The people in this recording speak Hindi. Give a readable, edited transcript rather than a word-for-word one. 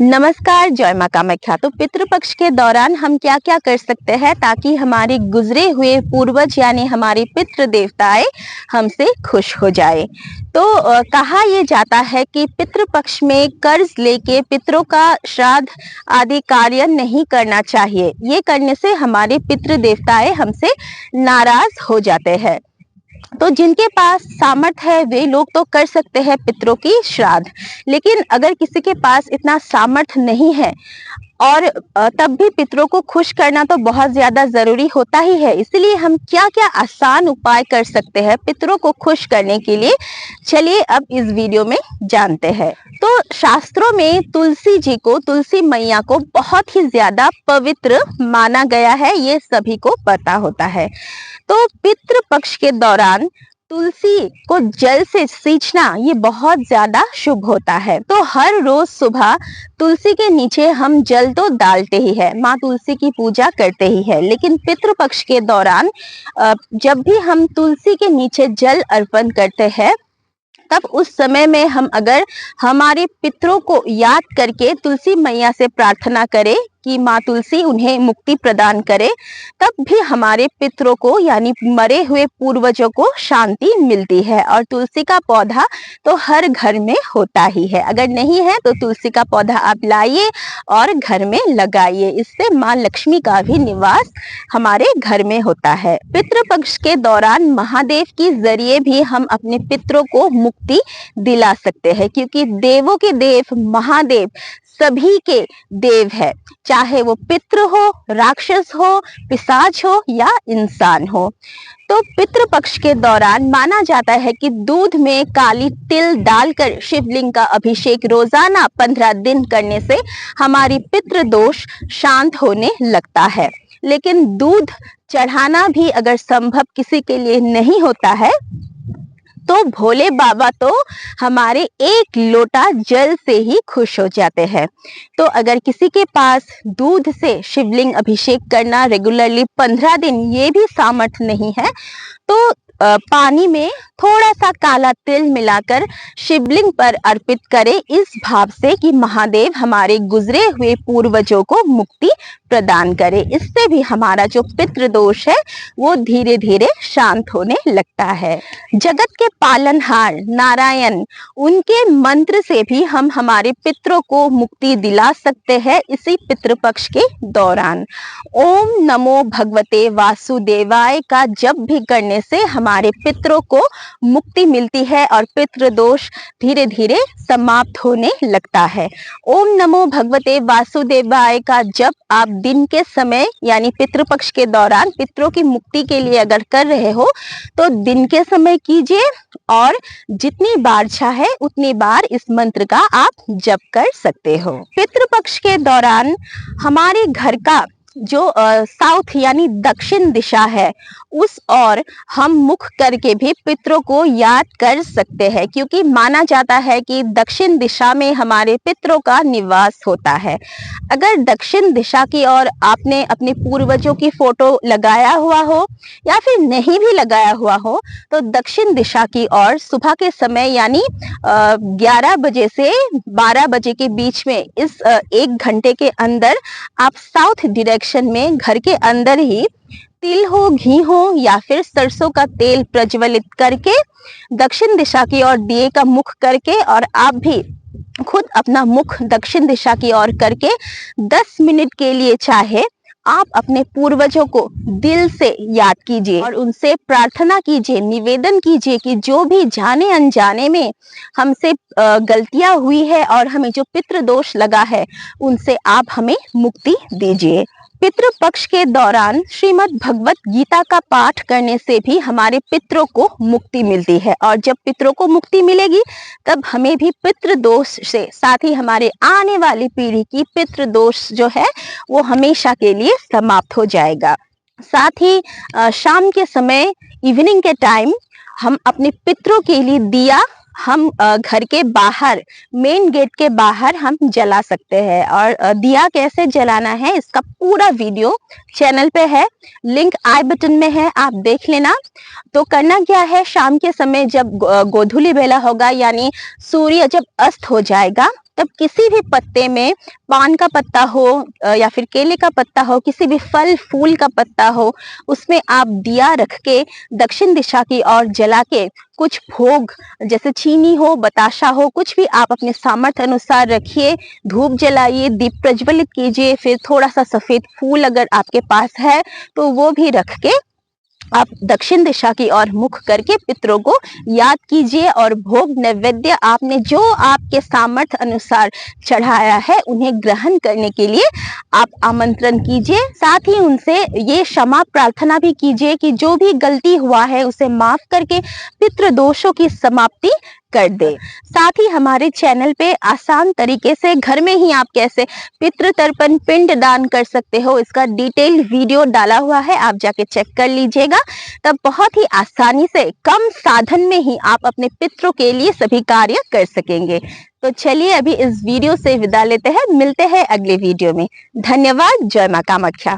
नमस्कार, जय मां कामाख्या। तो पितृपक्ष के दौरान हम क्या क्या कर सकते हैं ताकि हमारे गुजरे हुए पूर्वज यानी हमारे पितृ देवताएं हमसे खुश हो जाए। तो कहा यह जाता है कि पितृपक्ष में कर्ज लेके पितरों का श्राद्ध आदि कार्य नहीं करना चाहिए। ये करने से हमारे पितृ देवताएं हमसे नाराज हो जाते हैं। तो जिनके पास सामर्थ्य है वे लोग तो कर सकते हैं पितरों की श्राद्ध, लेकिन अगर किसी के पास इतना सामर्थ्य नहीं है और तब भी पितरों को खुश करना तो बहुत ज्यादा जरूरी होता ही है। इसलिए हम क्या क्या आसान उपाय कर सकते हैं पितरों को खुश करने के लिए, चलिए अब इस वीडियो में जानते हैं। तो शास्त्रों में तुलसी जी को, तुलसी मैया को बहुत ही ज्यादा पवित्र माना गया है, ये सभी को पता होता है। तो पितृ पक्ष के दौरान तुलसी को जल से सींचना ये बहुत ज्यादा शुभ होता है। तो हर रोज सुबह तुलसी के नीचे हम जल तो डालते ही है, माँ तुलसी की पूजा करते ही है, लेकिन पितृपक्ष के दौरान जब भी हम तुलसी के नीचे जल अर्पण करते हैं तब उस समय में हम अगर हमारे पितरों को याद करके तुलसी मैया से प्रार्थना करें कि माँ तुलसी उन्हें मुक्ति प्रदान करे, तब भी हमारे पितरों को यानी मरे हुए पूर्वजों को शांति मिलती है। और तुलसी का पौधा तो हर घर में होता ही है, अगर नहीं है तो तुलसी का पौधा आप लाइए और घर में लगाइए, इससे माँ लक्ष्मी का भी निवास हमारे घर में होता है। पितृपक्ष के दौरान महादेव के जरिए भी हम अपने पितरों को मुक्ति दिला सकते हैं, क्योंकि देवों के देव महादेव सभी के देव है, चाहे वो पितृ हो, राक्षस हो, पिशाच हो या इंसान हो। तो पितृपक्ष के दौरान माना जाता है कि दूध में काली तिल डालकर शिवलिंग का अभिषेक रोजाना 15 दिन करने से हमारी पितृ दोष शांत होने लगता है। लेकिन दूध चढ़ाना भी अगर संभव किसी के लिए नहीं होता है तो भोले बाबा तो हमारे एक लोटा जल से ही खुश हो जाते हैं। तो अगर किसी के पास दूध से शिवलिंग अभिषेक करना रेगुलरली 15 दिन ये भी सामर्थ्य नहीं है तो पानी में थोड़ा सा काला तिल मिलाकर शिवलिंग पर अर्पित करें, इस भाव से कि महादेव हमारे गुजरे हुए पूर्वजों को मुक्ति प्रदान करे। इससे भी हमारा जो पितृ दोष है वो धीरे धीरे शांत होने लगता है। जगत के पालनहार नारायण, उनके मंत्र से भी हम हमारे पितरों को मुक्ति दिला सकते हैं इसी पितृपक्ष के दौरान। ओम नमो भगवते वासुदेवाय का जप भी करने से हमारे पितरों को मुक्ति मिलती है और पितृ दोष धीरे धीरे समाप्त होने लगता है। ओम नमो भगवते वासुदेवाय का जप आप दिन के समय यानी पितृपक्ष के दौरान पितरों की मुक्ति के लिए अगर कर रहे हो तो दिन के समय कीजिए और जितनी बार चाहे उतनी बार इस मंत्र का आप जप कर सकते हो। पितृपक्ष के दौरान हमारे घर का जो साउथ यानी दक्षिण दिशा है उस और हम मुख करके भी पितरों को याद कर सकते हैं, क्योंकि माना जाता है कि दक्षिण दिशा में हमारे पितरों का निवास होता है। अगर दक्षिण दिशा की ओर आपने अपने पूर्वजों की फोटो लगाया हुआ हो या फिर नहीं भी लगाया हुआ हो तो दक्षिण दिशा की ओर सुबह के समय यानी 11 बजे से 12 बजे के बीच में इस 1 घंटे के अंदर आप साउथ डायरेक्शन में घर के अंदर ही तिल हो, घी हो या फिर सरसों का तेल प्रज्वलित करके दक्षिण दिशा की ओर दिए का मुख करके और आप भी खुद अपना मुख दक्षिण दिशा की ओर करके 10 मिनट के लिए चाहे आप अपने पूर्वजों को दिल से याद कीजिए और उनसे प्रार्थना कीजिए, निवेदन कीजिए कि जो भी जाने अनजाने में हमसे गलतियां हुई है और हमें जो पितृ दोष लगा है उनसे आप हमें मुक्ति दीजिए। पितृपक्ष के दौरान श्रीमद् भगवत गीता का पाठ करने से भी हमारे पितरों को मुक्ति मिलती है और जब पितरों को मुक्ति मिलेगी तब हमें भी पितृ दोष से, साथ ही हमारे आने वाली पीढ़ी की पितृ दोष जो है वो हमेशा के लिए समाप्त हो जाएगा। साथ ही शाम के समय, इवनिंग के टाइम हम अपने पितरों के लिए दिया हम घर के बाहर, मेन गेट के बाहर हम जला सकते हैं। और दिया कैसे जलाना है इसका पूरा वीडियो चैनल पे है, लिंक आई बटन में है, आप देख लेना। तो करना क्या है, शाम के समय जब गोधूली बेला होगा यानी सूर्य जब अस्त हो जाएगा तब किसी भी पत्ते में पान का पत्ता हो या फिर केले का पत्ता हो, किसी भी फल फूल का पत्ता हो, उसमें आप दिया रख के दक्षिण दिशा की ओर जला के कुछ भोग जैसे चीनी हो, बताशा हो, कुछ भी आप अपने सामर्थ्य अनुसार रखिए, धूप जलाइए, दीप प्रज्वलित कीजिए, फिर थोड़ा सा सफेद फूल अगर आपके पास है तो वो भी रख के आप दक्षिण दिशा की ओर मुख करके पितरों को याद कीजिए और भोग नैवेद्य आपने जो आपके सामर्थ्य अनुसार चढ़ाया है उन्हें ग्रहण करने के लिए आप आमंत्रण कीजिए। साथ ही उनसे ये क्षमा प्रार्थना भी कीजिए कि जो भी गलती हुआ है उसे माफ करके पितृ दोषों की समाप्ति कर दे। साथ ही हमारे चैनल पे आसान तरीके से घर में ही आप कैसे पितृ तर्पण पिंड दान कर सकते हो इसका डिटेल्ड वीडियो डाला हुआ है, आप जाके चेक कर लीजिएगा। तब बहुत ही आसानी से कम साधन में ही आप अपने पितरों के लिए सभी कार्य कर सकेंगे। तो चलिए अभी इस वीडियो से विदा लेते हैं, मिलते हैं अगले वीडियो में। धन्यवाद। जय मां कामाख्या।